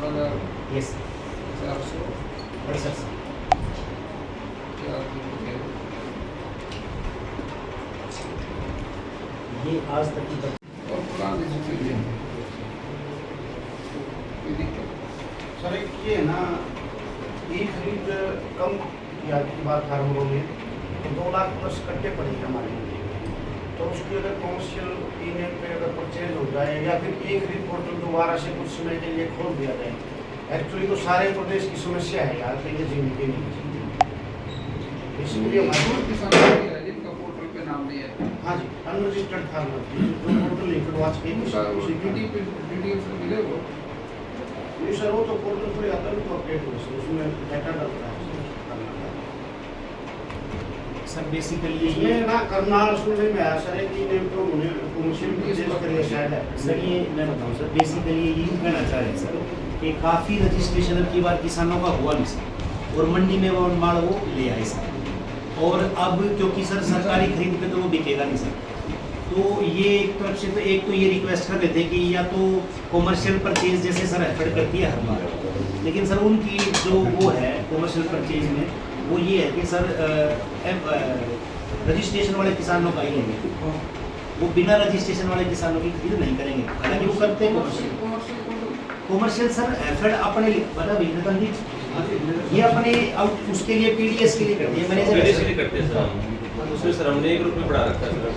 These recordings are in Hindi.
यस 468 ये आज तक की और पुरानी चीजें सर एक ये है ना, ये खरीद कम या की बात फार्मरों में तो 2 लाख प्लस कट्टे पड़ेंगे हमारे लिए। तो उसकी अगर कॉमर्शियल ईमेल पे अगर परचेज हो जाए या फिर एक खरीद पोर्टल दोबारा से कुछ समय के लिए खोल दिया जाए, एक्चुअली तो सारे प्रदेश की समस्या है यार कहीं जीवन के लिए। इसलिए हमारे किसान जिनका पोर्टल पे नाम नहीं है, हाँ जी अनरजिस्टर्ड फार्मर जो पोर्टल लिंक आज के डीडी से मिले वो नहीं सर, वो तो पोर्टल पर आता है तो अपडेट हो उसमें डाटा डलता है सर बेसिकली इसमें ना करनाल सुनने में आया सर कि नेम तो उन्हें कमर्शियल बिजनेस के लिए शायद है सर ये मैं बताऊं सर बेसिकली ये कहना चाह रहे हैं सर कि काफ़ी रजिस्ट्रेशन अब की बार किसानों का हुआ नहीं सर और मंडी में वो माल वो ले आए सर और अब क्योंकि सर सरकारी खरीद पे तो वो बिकेगा नहीं सर। तो ये एक तरफ से तो एक तो ये रिक्वेस्ट कर रहे थे कि या तो कॉमर्शियल परचेज जैसे सर एफर्ट करती है हर बार, लेकिन सर उनकी जो वो है कॉमर्शियल परचेज में वो ये है कि सर रजिस्ट्रेशन वाले किसानों का ही लेंगे, वो बिना रजिस्ट्रेशन वाले किसानों की खरीद नहीं करेंगे। हालांकि वो करते हैं कॉमर्शियल सर एफर्ट अपने मतलब ये अपने उसके लिए पीडीएस के लिए करते हैं मैनेजर करते हैं सर। उसमें सर हमने 1 रुपये बढ़ा रखा है सर।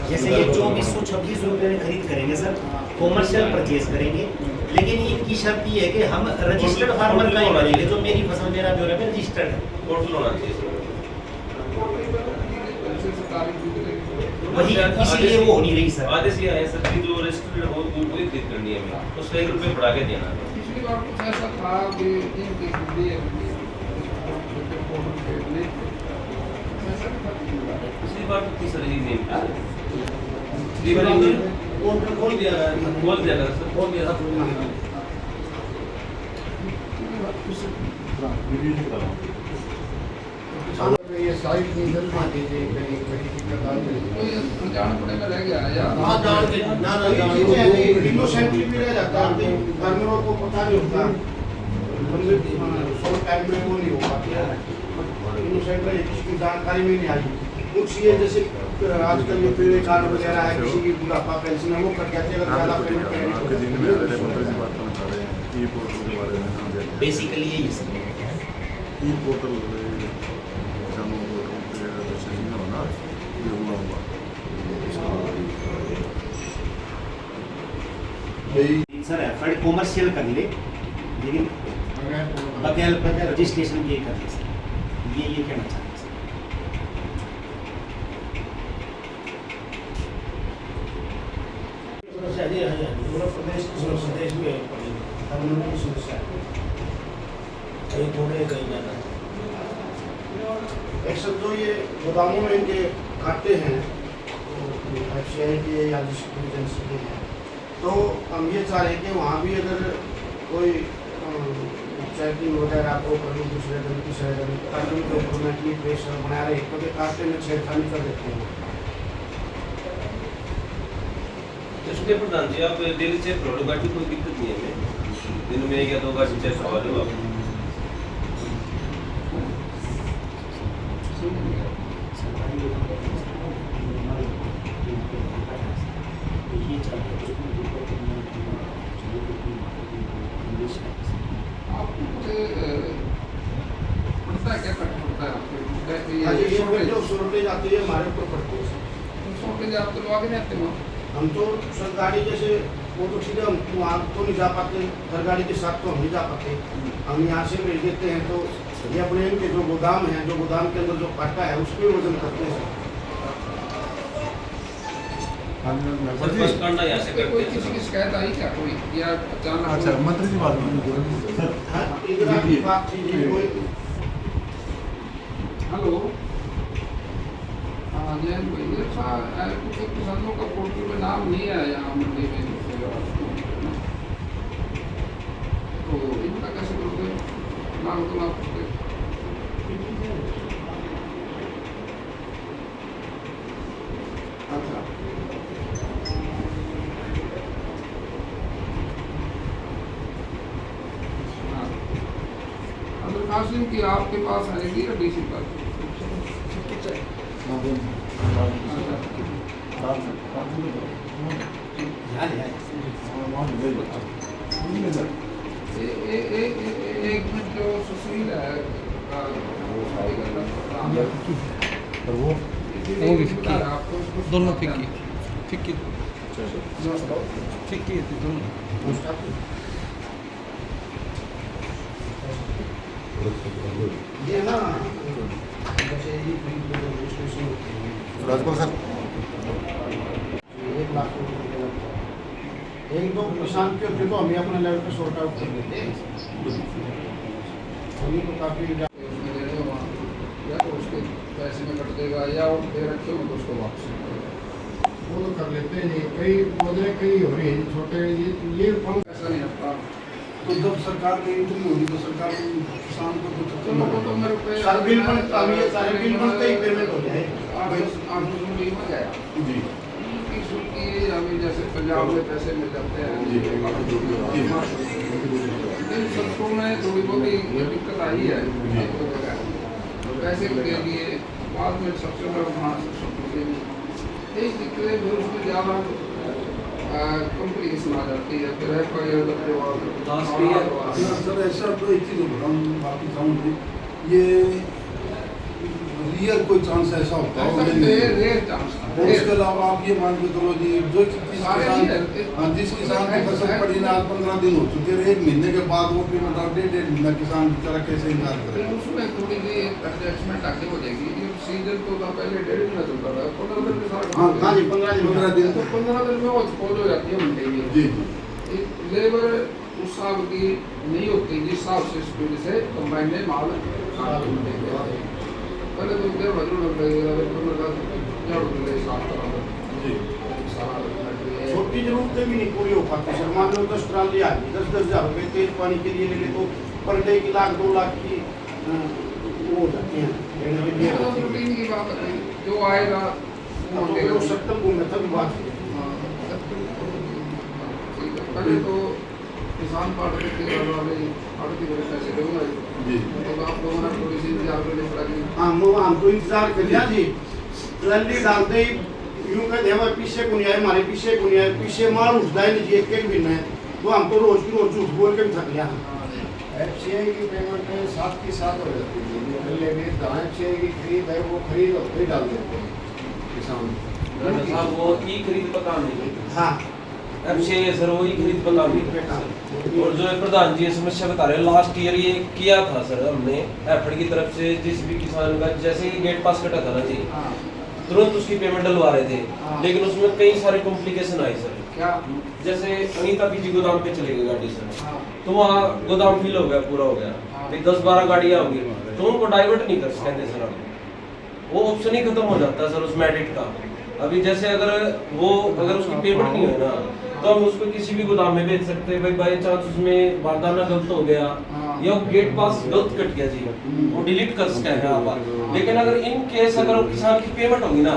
जैसे ये 2426 रुपये में खरीद करेंगे सर, कॉमर्शियल परचेज करेंगे, लेकिन इनकी शर्त ये है कि हम रजिस्टर्ड फार्मर का ही करेंगे जो मेरी फसल मेरा ब्यौरा पे रजिस्टर्ड है। पोर्टल होना चाहिए सर। वही इसीलिए वो हो नहीं रही सर। आधे से आए सर कि जो रजिस्टर्ड हो वो वही खरीद करनी है हमें, उसको 1 रुपये बढ़ा के देना है। पिछली बार कुछ ऐसा था कि इनके लिए पोर्टल पे नहीं थे। पिछली बार तो तीसरी ही नहीं था। पोर्टल खोल दिया है खोल दिया था सर। खोल दिया था ये साइट नहीं चल रही थी कहीं बड़ी दिक्कत आ रही कोई अनजान पड़े में रह गया या हाँ जान के ना इनोसेंटली भी रह जाता है फार्मरों को पता नहीं होता शॉर्ट टाइम में वो नहीं हो पाती है इनोसेंट रहे किसी की जानकारी में नहीं आई कुछ ये जैसे आजकल ये पीले कार्ड वगैरह है किसी की बुढ़ापा पेंशन है वो कट जाती है अगर ज़्यादा पेमेंट करेंगे बेसिकली यही सर सर एफर्ट कॉमर्शियल कर ले लेकिन बगैर रजिस्ट्रेशन ये कर ले सर, ये कहना चाहते हैं समस्या ये है उत्तर प्रदेश में तमिलनाडु की समस्या है कहीं थोड़े कहीं ज़्यादा एक सब जो ये गोदामों में इनके काटते हैं एफसीआई के या डिस्ट्रिक्ट एजेंसी के हैं, तो हम ये चाह रहे हैं कि वहाँ भी अगर कोई चैकिंग वगैरह प्रॉपरली दूसरे दिन तीसरे दिन कानून के ऊपर में प्रेशर बना रहे तो काटते में छेड़खानी कर देते हैं। इसलिए प्रधान जी आप डेली चेक करो गाड़ी कोई दिक्कत नहीं है हमें, दिन में 1 या 2 गाड़ी चेक करवा लो आप। आपको पड़ता है क्या कट पड़ता है आपको ये जो शॉर्टेज आती है हमारे ऊपर पड़ती है। शॉर्टेज आप तो लगा के नहीं आते वहाँ हम तो सर गाड़ी जैसे वो तो ठीक है हम वहाँ तो नहीं जा पाते, हर गाड़ी के साथ तो हम नहीं जा पाते, हम यहाँ से भेज देते हैं तो ये अपने इनके जो गोदाम है जो गोदाम के अंदर जो काटा है उस पर वजन करते हैं सर फर्स्ट कांडा यहाँ से कोई करते किसी की हैं। शिकायत आई क्या कोई या अचानक अच्छा मंत्री जी बात हाँ, इधर आपकी बात थी जी कोई हेलो हाँ जैन भाई अच्छा कुछ किसानों का पोर्टल में नाम नहीं आया यहाँ मंडी में तो इनका कैसे करोगे नाम तो ना करते अच्छा नासिम की आपके पास आएगी या डीसी पर? एक मिनट जो सुशील है वो भी फिक्की दोनों फिक्की फिक्की फिक्की थी दोनों। ये ना जैसे ये रजिस्ट्रेशन राजपाल सर 1 लाख रुपये लगता है। एक दो किसान के होते तो हमें अपने लेवल पे सॉर्ट आउट कर देते उन्हीं को काफ़ी या तो उसके पैसे में कट देगा या वो दे रखे हो तो उसको वापस वो तो कर लेते हैं। कई बोले कई हो रही है छोटे ये ऐसा नहीं रखता। तो जब सरकार की एंट्री होगी तो सरकार किसान को चलो वो तो मेरे पे सारे बिल बन अभी ये सारे बिल बनते ही पेमेंट हो जाए। आप में गया जी की अभी जैसे पंजाब में पैसे मिल जाते हैं इन सबको में थोड़ी बहुत दिक्कत आई है तो पैसे दे दिए बाद में सबसे बड़ा यही दिक्कतें फिर उसमें ज़्यादा कंपटीशन आ जाती है फिर सर ऐसा तो एक चीज़ बताऊँ बाकी चाहूँगी ये रियल कोई चांस ऐसा होता है और उसके अलावा आप ये मान के चलो जी जो किसान जिस किसान की फसल पड़ी ना 15 दिन हो चुके हैं 1 महीने के बाद वो पेमेंट आप 1.5 महीना किसान बेचारा कैसे इंतजार करे उसमें थोड़ी सी एडजस्टमेंट आगे हो जाएगी ये सीजन तो था पहले 1.5 महीना चलता था 15 दिन के साथ हाँ जी 15 दिन तो 15 दिन में वो खोज हो जाती है मंडी में जी लेबर उस हिसाब की नहीं होती जिस हिसाब से स्पीड से कंबाइन में माल पहले तो क्या वजन लग लगेगा छोटी जरूरतें भी नहीं पूरी हो पाती सर। मान लो 10 ट्राली आ गई 10-10 हज़ार रुपये तेल पानी के लिए ले ले तो पर डे की 1-2 लाख की वो हो जाती हैं रूटीन की बात है जो आएगा तो सत्तर को में तक बात पहले तो किसान पार्टी के वाले पार्टी के पैसे दूंगा जी तो आप लोगों ने थोड़ी सी इंतजार करनी पड़ेगी। हम तो इंतजार कर लिया जी ट्राली डालते ही यूँ कहते हैं पीछे को नहीं आए हमारे पीछे को नहीं आए पीछे माल उठता है नहीं एक भी नहीं तो हम तो रोज की रोज झूठ बोल के भी थक गया। FCI की पेमेंट साथ की साथ हो जाती है लेकिन जहाँ FCI की खरीद है वो खरीद और खरीद डाल देते हैं किसान साहब वो ई खरीद पता नहीं हाँ FCI सर वो ई खरीद पता नहीं और जो प्रधान जी समस्या बता रहे हैं लास्ट ईयर ये किया था सर हमने एफड की तरफ से जिस भी किसान का जैसे ही गेट पास कटा था ना जी तुरंत उसकी पेमेंट डलवा रहे थे लेकिन उसमें कई सारे कॉम्प्लिकेशन आई सर क्या जैसे अनीता पीजी गोदाम पे चली गई गाड़ी सर तो वहाँ गोदाम फिल हो गया पूरा हो गया फिर 10-12 गाड़ियाँ होंगी तो उनको डाइवर्ट नहीं कर सकते सर हम वो ऑप्शन ही खत्म हो जाता है सर उसमें एडिट का। अभी जैसे अगर उसकी पेमेंट नहीं हुई ना तो हम उसको किसी भी गोदाम में बेच सकते हैं भाई बाई चांस उसमें बारदाना गलत हो गया या गेट पास गलत कट गया जी वो डिलीट कर सकते हैं आप। लेकिन अगर इन केस अगर किसान की पेमेंट होगी ना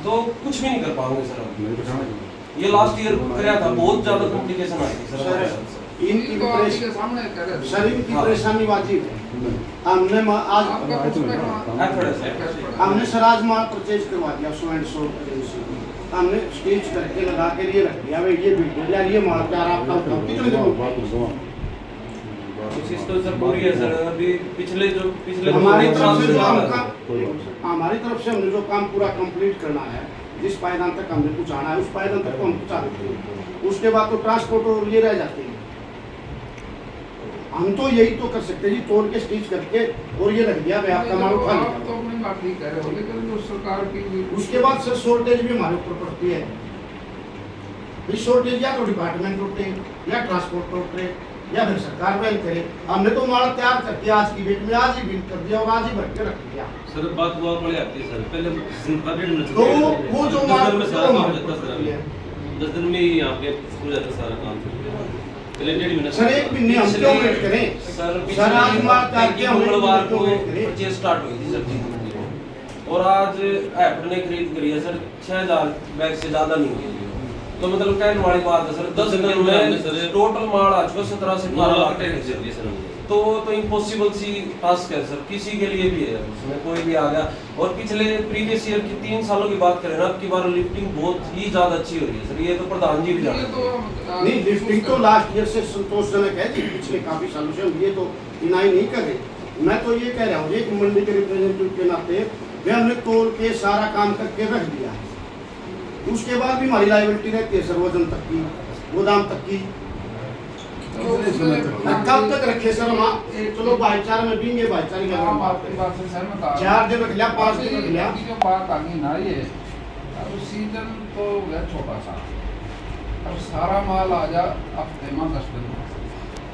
तो कुछ भी नहीं कर पाओगे सर हम। ये लास्ट ईयर कराया था बहुत ज्यादा कॉम्प्लिकेशन आई थी सर इनकी तो आपके सामने कह रहे सर इनकी परेशानी वाजिब है। हमने आज हमने सर आज माल परचेज करवा दिया सीमेंट सोल्ड एजेंसी हमने स्टेज करके लगा के ये रख दिया भाई ये बिल्कुल यार ये माल क्या आपका कितने दिन कोशिश तो सर पूरी है सर अभी पिछले हमारी तरफ से हमने जो काम पूरा कंप्लीट करना है जिस पायदान तक हमने पहुँचाना है उस पायदान तक तो हम पहुँचा देते हैं उसके बाद तो ट्रांसपोर्ट और ये रह जाते हैं। हम तो यही तो कर सकते हैं जी तोड़ के स्टिच करके और ये रख दिया भाई आपका माल उठा लिया। तो अपनी बात नहीं कह रहे हो लेकिन जो सरकार की उसके बाद सर शॉर्टेज भी हमारे ऊपर पड़ती है। इस शॉर्टेज या तो डिपार्टमेंट उठे या ट्रांसपोर्ट उठे या फिर सरकार बैन करे। हमने तो माल तैयार करके आज की डेट में आज ही बिल कर दिया और आज ही भर के रख दिया। सर बात हुआ पड़े आती है सर पहले तो वो जो माल में सारा काम होता सर 10 दिन में ही यहाँ पे हो जाता सारा काम पहले 1.5 महीना सर एक महीने हम क्यों वेट करें सर आज माल तैयार किया मंगलवार को परचेज स्टार्ट हुई थी सर और आज एप्पल ने खरीद करी है सर 6000 बैग से ज्यादा नहीं हुई तो मतलब कहने वाली बात है सर 10 दिन में टोटल माल आ चुका 17 से 12 लाख तो इम्पॉसिबल सी टास्क है सर, किसी के लिए भी है, उसमें कोई भी आ गया। और पिछले प्रीवियस ईयर की 3 सालों की बात करें ना, अब की बार लिफ्टिंग बहुत ही ज्यादा अच्छी हो रही है सर, ये तो प्रधान जी भी ये जानते तो हैं। नहीं, लिफ्टिंग तो लास्ट ईयर से संतोषजनक है जी, पिछले काफी सालों से हम ये तो डिनाई नहीं कर रहे। मैं तो ये कह रहा हूँ एक मंडी के रिप्रेजेंटेटिव के नाते वे हमने तोल के सारा काम करके रख दिया है, उसके बाद भी हमारी लाइबिलिटी रहती है सर, वजन तक की, गोदाम तक की। कितने समय तक? कब तक रखे सर हम? चलो भाईचारे में बींगे, भाईचारे की हम आपकी बात से सहमत आ 4 दिन रख लिया, 5 दिन रख लिया। अभी जो बात आ गई ना, ये अब सीजन तो है छोटा सा, अब सारा माल आ जा हफ्ते में 10 दिन,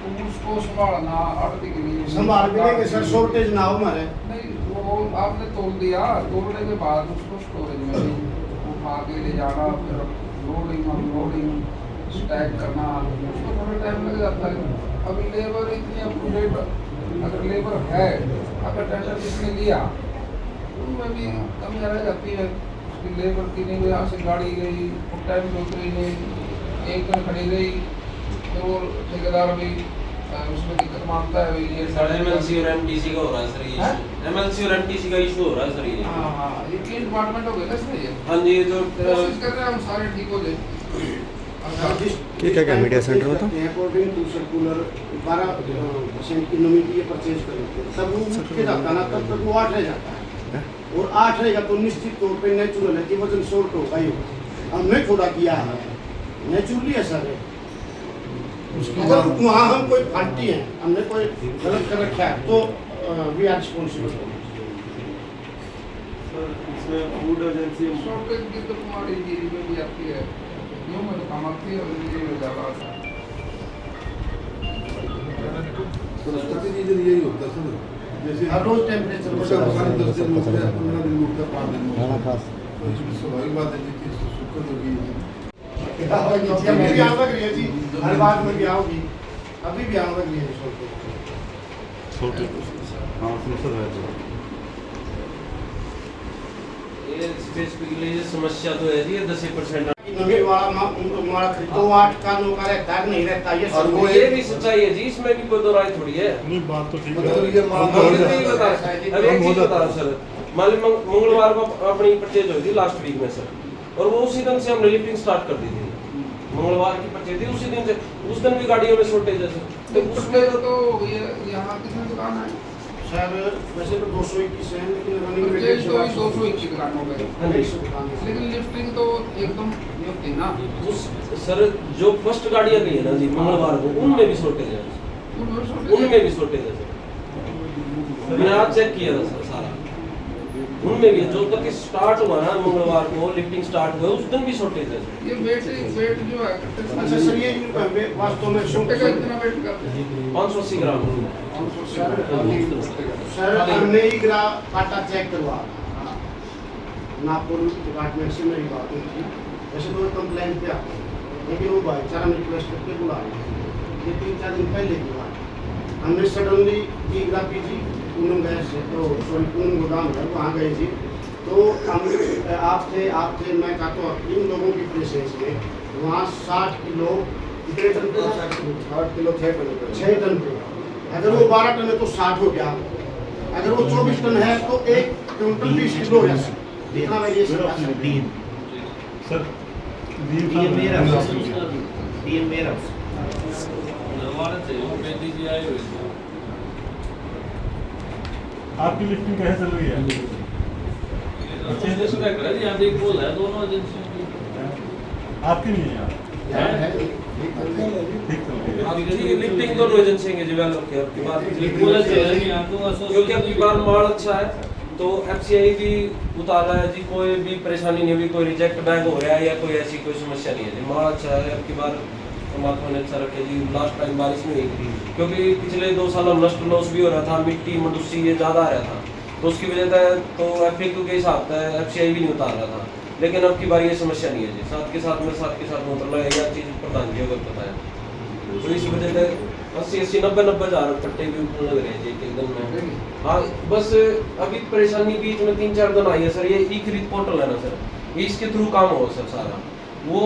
तो उसको संभालना आड़ती के लिए संभाल भी लेंगे सर, शॉर्टेज ना हो हमारे। नहीं, वो आपने तोल दिया, तोलने के बाद उसको स्टोरेज में भी उठा के ले जाना, फिर लोडिंग अनलोडिंग स्टैक करना, उसको थोड़ा टाइम लग जाता है। अभी लेबर इतनी अप टू डेट, अगर लेबर है, अगर टेंडर जिसने लिया उनमें भी कमी रह जाती है, उसकी लेबर की नहीं, यहाँ से गाड़ी गई, वो टाइम पे उतरी नहीं, एक दिन खड़ी गई, तो ठेकेदार भी उसमें दिक्कत मानता है। ये सर एमएलसी और एमटीसी का हो रहा है सर, ये एमएलसी और एमटीसी का इशू हो रहा है सर ये। हाँ हाँ, ये 3 डिपार्टमेंट हो गए ना इसमें। ये हाँ जी, जो कोशिश कर रहे हैं हम सारे ठीक हो जाए। ये क्या मीडिया सेंटर होता है? अकॉर्डिंग टू सर्कुलर 12% की नॉमिनी परचेज करते हैं, तब वो उठ के जाता ना, तब तक वो 8 रह जाता है, और 8 रहेगा तो निश्चित तौर पे नेचुरल है कि वजन शॉर्ट होगा ही होगा। हमने थोड़ा किया है, नेचुरली है सर। अगर वहाँ हम कोई फाल्टी है, हमने कोई गलत कर रखा है, तो वी आर रिस्पॉन्सिबल। इसमें फूड एजेंसी शॉर्टेज की तो हमारी जीरी में भी आती है, यूँ में तो कम आती है और जीरी में ज़्यादा आता है। प्रतिनिधि यही होता है सर, जैसे हर रोज टेम्परेचर उसका पसंद 10 दिन उठता है, 15 दिन उठता है, 5 दिन उठता है, तो स्वाभाविक बात है कि शुक्र होगी। अभी भी आग लग रही है जी, हर बात में भी आओगी, अभी भी आग लग रही है हाँ, समस्या है तो ये स्पेसिफिकली ये समस्या तो है जी, ये 10% नमी वाला हमारा खरीदो 8 का 9 का रहता है, नहीं रहता ये और सब। वो ये भी सच्चाई है जी, इसमें भी कोई दो राय थोड़ी है। नहीं बात तो ठीक मतलब है। ये माल अब एक चीज बता रहा हूं सर, मान ली मंगलवार को अपनी परचेज हुई थी लास्ट वीक में सर, और वो उसी दिन से हमने लिफ्टिंग स्टार्ट कर दी थी। मंगलवार की परचेज थी, उसी दिन से, उस दिन भी गाड़ियों में शॉर्टेज है सर। तो उसमें तो ये यहाँ कितने दुकान है? सर वैसे तो 221 है, लेकिन रनिंग में परचेज तो 201 की दुकान हो गई, 150 दुकान है। लेकिन लिफ्टिंग तो एकदम ये होती ना, उस सर जो फर्स्ट गाड़ियां गई है ना जी मंगलवार को, उनमें भी शॉर्टेज है, उनमें भी शॉर्टेज है सर। मैंने आज चेक किया था सर सारा, उनमें भी जो तक स्टार्ट हुआ ना मंगलवार को लिफ्टिंग स्टार्ट हुआ, उस दिन भी शॉर्टेज है सर। ये वेट जो है अच्छा सर, ये वास्तव में छोटे का इतना वेट करते हैं 580 ग्राम। सर हमने ही काटा चेक करवा नागपुर डिपार्टमेंट से मेरी बात हुई थी, वैसे तो कंप्लेंट पे आते हैं, लेकिन वो भाईचारा में रिक्वेस्ट करके बुला रहे हैं। ये 3-4 दिन पहले की बात है। हमने सडनली ईगरा पीजी पूनम गए से, तो सॉरी पूनम गोदाम है, वहाँ गए जी, तो हम आप थे मैं कहता हूँ इन लोगों की प्रेसेंस में वहाँ 60 किलो कितने टन पे 60 किलो 6 टन पे, अगर वो 12 टन है तो 60 हो गया, अगर वो 24 टन है तो 1 क्विंटल 20 किलो हो जाता है। इतना वेरिएशन डीएम सर डीएम मेरा डीएम मेरा आपकी लिफ्टिंग कैसे चल रही है? आपकी नहीं है यार, ठीक चल रही है। आपकी लिफ्टिंग दोनों एजेंसी के डेवलप किया आपकी बात, क्योंकि आपकी बार माल अच्छा है तो एफसीआई भी उतार रहा है जी, कोई भी परेशानी नहीं हुई, कोई रिजेक्ट बैग हो रहा है या कोई ऐसी कोई समस्या नहीं है जी, माल अच्छा है आपकी बार, परमात्मा ने अच्छा रखे जी। लास्ट टाइम बारिश नहीं हुई थी, क्योंकि पिछले 2 साल में नष्ट लॉस भी हो रहा था, मिट्टी मडुसी ये ज़्यादा आ रहा था, तो उसकी वजह से तो FAQ के हिसाब से एफसीआई भी नहीं उतार रहा था, लेकिन अब की बार ये समस्या नहीं है जी। साथ के साथ मतलब यह चीज़ प्रधान जी अगर पता है, तो इस वजह से 80-90 हज़ार कट्टे भी ऊपर लग रहे हैं जी एक दिन में। हाँ बस अभी परेशानी बीच में 3-4 दिन आई है सर, ये ई खरीद पोर्टल है ना सर, इसके थ्रू काम हो सर सारा, वो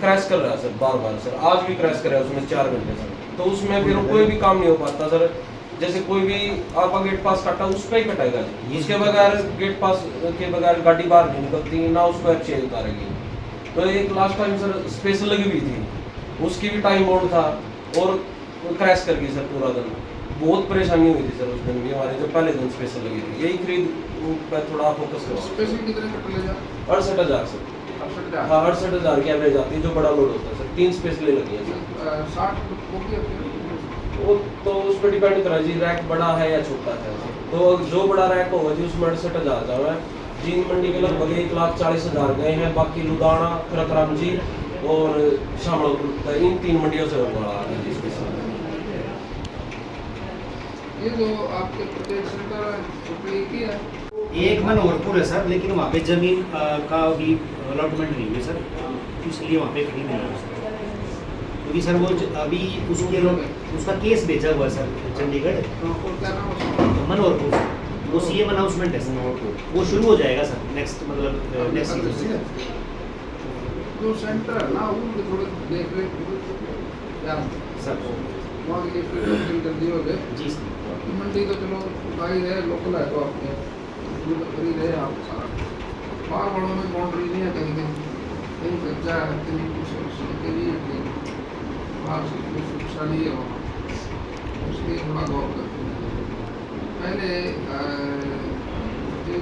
क्रैश कर रहा है सर बार बार सर, आज भी क्रैश कर रहा है उसमें 4 घंटे सर। तो उसमें फिर कोई भी काम नहीं हो पाता सर। जैसे कोई भी आपका गेट पास काटा उस पर ही कटेगा जी, इसके बगैर गेट पास के बगैर गाड़ी बाहर नहीं निकलती ना, उसको एक्सचेंज उतारेगी। तो एक लास्ट टाइम सर स्पेशल लगी हुई थी, उसकी भी टाइम बाउंड था और क्रैश कर गई सर पूरा दिन। बहुत परेशानी हुई थी सर उस दिन भी हमारे, जो पहले दिन स्पेशल लगी थी। यही खरीद पर थोड़ा फोकस करो। स्पेशल कितने कट ले जा? 68,000 सर। 68,000। हाँ 68,000 की एवरेज आती है जो बड़ा लोड होता है सर। 3 स्पेशल लगी है सर। 60 हो गया वो तो उस पर डिपेंड करा जी, रैक बड़ा है या छोटा है। तो जो बड़ा रैक होगा जी उसमें 68,000 जावा है। जींद मंडी के लगभग 1,40,000 गए हैं। बाकी लुधियाना, खरकराम जी और शामल, इन 3 मंडियों से बड़ा आ रहा है जिसके साथ। ये जो आपके प्रत्येक सेंटर है उसमें एक ही है? एक मनोहरपुर है सर, लेकिन वहाँ पे जमीन का भी अलॉटमेंट नहीं है सर, इसलिए वहाँ पे खरीद नहीं है सर। क्योंकि सर वो अभी उसका केस भेजा हुआ है सर चंडीगढ़। और क्या नाम है उसका? मनोहरपुर वो सीएम अनाउंसमेंट है सर, वो शुरू हो जाएगा सर नेक्स्ट, मतलब नेक्स्ट सीजन। जो सेंटर है ना वो थोड़े देख रेख क्या सर वहाँ की लिफ्टिंग कर दी हो गए जी सर। मंडी तो चलो भाई है, लोकल है तो आपके खरीद है आप सारा। बाहर बड़ों में बाउंड्री नहीं है, कहीं कच्चा है, कहीं कुछ कहीं बाहर से कोई सुरक्षा नहीं है वहाँ, उसके थोड़ा गौर करते हैं। पहले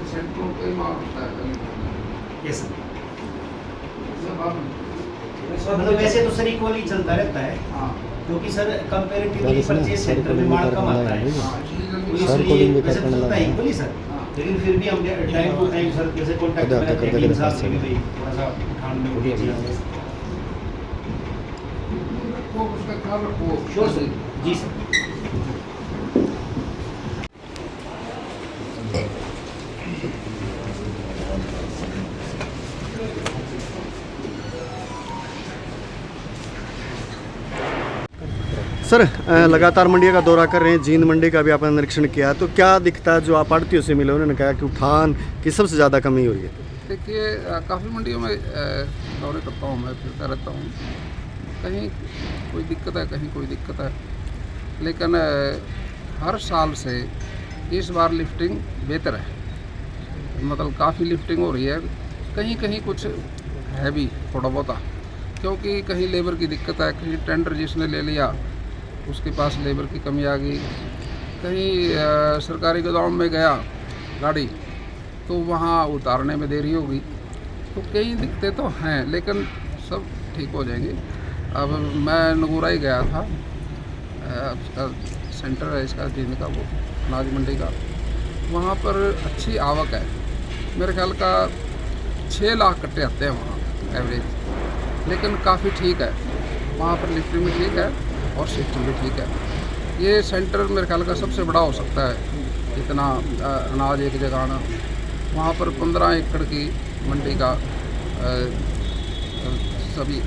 सेंटरों पे माल होता है पहले। Yes sir. जब आप मतलब वैसे तो सर इक्वली चलता रहता है, हाँ क्योंकि सर कंपैरेटिवली परचेज सेंटर में माल कम आता है, हाँ इसलिए तो जल्दी इसलिए वैसे तो चलता है इक्वली सर। हाँ। लेकिन फिर भी हम टाइम टू टाइम सर जैसे कॉन्टैक्ट में रहते हैं कि इंसान से भी भाई थोड़ा सा ध्यान में दीजिए। वो उसका ख्याल रखो। श्योर सर जी सर। सर लगातार मंडियों का दौरा कर रहे हैं, जींद मंडी का भी आपने निरीक्षण किया, तो क्या दिखता है? जो आप आड़तियों से मिले उन्होंने कहा कि उठान की सबसे ज़्यादा कमी हो रही है। देखिए काफ़ी मंडियों में दौरे करता हूँ, मैं फिरता रहता हूँ, कहीं कोई दिक्कत है कहीं कोई दिक्कत है, लेकिन हर साल से इस बार लिफ्टिंग बेहतर है, मतलब काफ़ी लिफ्टिंग हो रही है। कहीं कहीं कुछ है भी थोड़ा बहुत, क्योंकि कहीं लेबर की दिक्कत है, कहीं टेंडर जिसने ले लिया उसके पास लेबर की कमी आ गई, कहीं सरकारी गोदाम में गया गाड़ी तो वहाँ उतारने में देरी होगी, तो कई दिक्कतें तो हैं, लेकिन सब ठीक हो जाएंगे। अब मैं नगूरा ही गया था, उसका सेंटर है इसका जींद का, वो अनाज मंडी का, वहाँ पर अच्छी आवक है, मेरे ख्याल का 6 लाख कट्टे आते हैं वहाँ एवरेज, लेकिन काफ़ी ठीक है वहाँ पर, लिफ्टिंग भी ठीक है और सिस्टम भी ठीक है। ये सेंटर मेरे ख्याल का सबसे बड़ा हो सकता है, इतना अनाज एक जगह आना। वहाँ पर 15 एकड़ की मंडी का सभी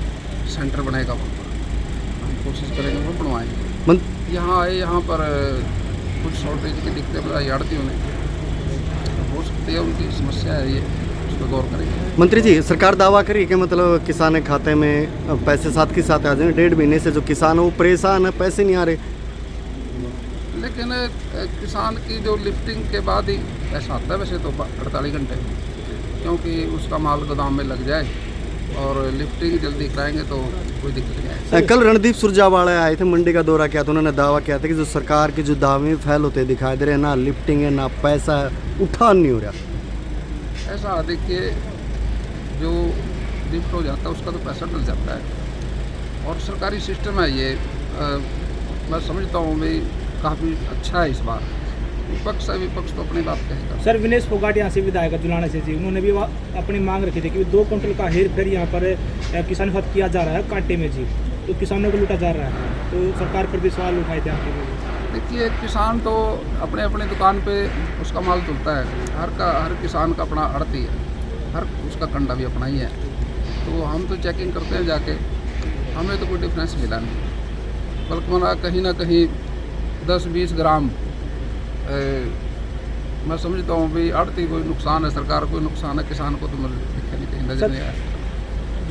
सेंटर बनेगा, वहाँ पर हम कोशिश करेंगे वो बनवाएंगे। यहाँ आए, यहाँ पर कुछ शॉर्टेज की दिक्कतें बताई आड़तियों ने, हो सकती है उनकी समस्या है, ये उस पर गौर करेंगे। मंत्री जी, सरकार दावा करी कि मतलब किसान के खाते में पैसे साथ के साथ आ जाएंगे। 1.5 महीने से जो किसान है वो परेशान है, पैसे नहीं आ रहे। लेकिन किसान की जो लिफ्टिंग के बाद ही ऐसा आता है, वैसे तो 48 घंटे, क्योंकि उसका माल गोदाम में लग जाए और लिफ्टिंग जल्दी कराएंगे तो कोई दिक्कत नहीं है। कल रणदीप सुरजेवाला आए थे, मंडी का दौरा किया था, उन्होंने दावा किया था कि जो सरकार के जो दावे फैल होते दिखाई दे रहे हैं, ना लिफ्टिंग है ना पैसा है, उठान नहीं हो रहा। ऐसा देखिए, जो लिफ्ट हो जाता है उसका तो पैसा डल जाता है, और सरकारी सिस्टम है ये, मैं समझता हूँ भाई काफ़ी अच्छा है इस बार। विपक्ष है, विपक्ष तो अपनी बात कहेगा। सर विनेश फोगाट यहाँ से विधायक जुलाना से जी, उन्होंने भी अपनी मांग रखी थी कि 2 कुंटल का हेर फेर यहाँ पर किसान खत किया जा रहा है कांटे में जी, तो किसानों को लूटा जा रहा है, तो सरकार पर भी सवाल उठाए थे आपके। देखिए, किसान तो अपने अपने दुकान पे उसका माल तुलता है, हर किसान का अपना आड़ती है, हर उसका कंडा भी अपना ही है, तो हम तो चेकिंग करते हैं जाके, हमें तो कोई डिफरेंस मिला नहीं, बल्कि मना कहीं ना कहीं 10-20 ग्राम मैं समझता हूँ भाई आड़ती कोई नुकसान है, सरकार कोई नुकसान है, किसान को तो मुझे दिखे नहीं, कहीं नजर नहीं आया।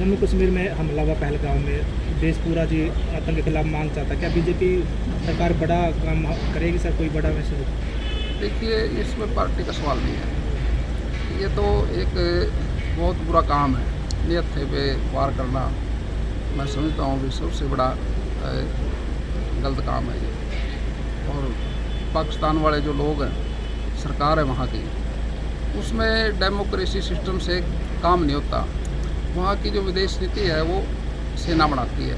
जम्मू कश्मीर में हमला हुआ पहलगाम में, देश पूरा जी आतंक के खिलाफ मांग चाहता है, क्या बीजेपी सरकार बड़ा काम करेगी सर, कोई बड़ा मैसेज? देखिए, इसमें पार्टी का सवाल नहीं है, ये तो एक बहुत बुरा काम है, नियत पे वार करना मैं समझता हूँ कि सबसे बड़ा गलत काम है ये। और पाकिस्तान वाले जो लोग हैं, सरकार है वहाँ की, उसमें डेमोक्रेसी सिस्टम से काम नहीं होता। वहाँ की जो विदेश नीति है वो सेना बनाती है,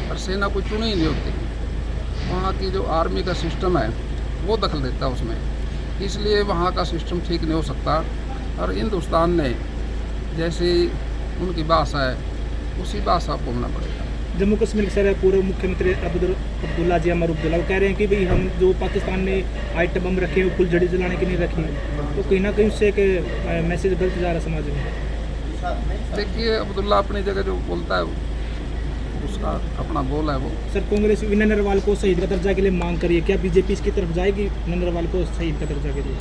और सेना कोई चुनी ही नहीं होती। वहाँ की जो आर्मी का सिस्टम है वो दखल देता है उसमें, इसलिए वहाँ का सिस्टम ठीक नहीं हो सकता। और हिंदुस्तान ने जैसी उनकी भाषा है उसी भाषा को बोलना पड़ेगा। जम्मू कश्मीर के सर पूर्व मुख्यमंत्री अब्दुल्ला जी अमर अब्दुल्ला वो कह रहे हैं कि भाई हम जो पाकिस्तान ने आइटम बम रखे हैं वो फुलझड़ी जलाने की नहीं रखी, तो कहीं ना कहीं उससे एक मैसेज गलत जा रहा है समाज में। देखिए, अब्दुल्ला अपनी जगह जो बोलता है उसका अपना बोल है वो। सर, कांग्रेस विनय नरवाल को शहीद का दर्जा के लिए मांग करिए, क्या बीजेपी इसकी तरफ जाएगी विनय नरवाल को शहीद का दर्जा के लिए?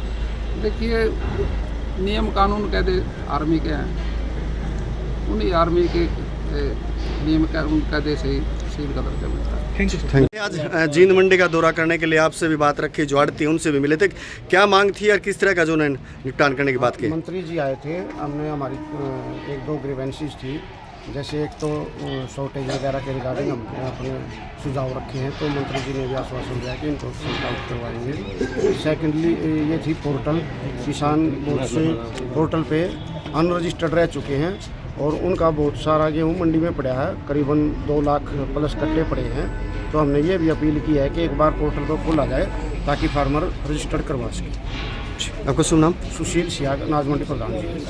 देखिए, नियम कानून कहते आर्मी के हैं, उन्हीं आर्मी के नियम कानून कहते से शहीद का दर्जा मिलता है। Thank you sir. Thank you. आज जींद मंडी का दौरा करने के लिए आपसे भी बात रखी, जो आड़ती उनसे भी मिले थे, क्या मांग थी और किस तरह का जो उन्होंने निपटान करने की बात की? मंत्री जी आए थे, हमने हमारी एक दो ग्रीवेंसीज थी, जैसे एक तो शॉर्टेज वगैरह के रिगार्डिंग हम अपने सुझाव रखे हैं, तो मंत्री जी ने भी आश्वासन दिया कि इनको सॉर्ट आउट करवाएंगे। सेकेंडली ये थी पोर्टल, किसान बहुत से पोर्टल पे अनरजिस्टर्ड रह चुके हैं और उनका बहुत सारा गेहूँ मंडी में पड़ा है, करीबन 2 लाख प्लस कट्टे पड़े हैं। तो हमने ये भी अपील की है कि एक बार पोर्टल को खोला जाए ताकि फार्मर रजिस्टर्ड करवा सके। आपका शुभ नाम? सुशील सियाग, अनाज मंडी प्रधान जी।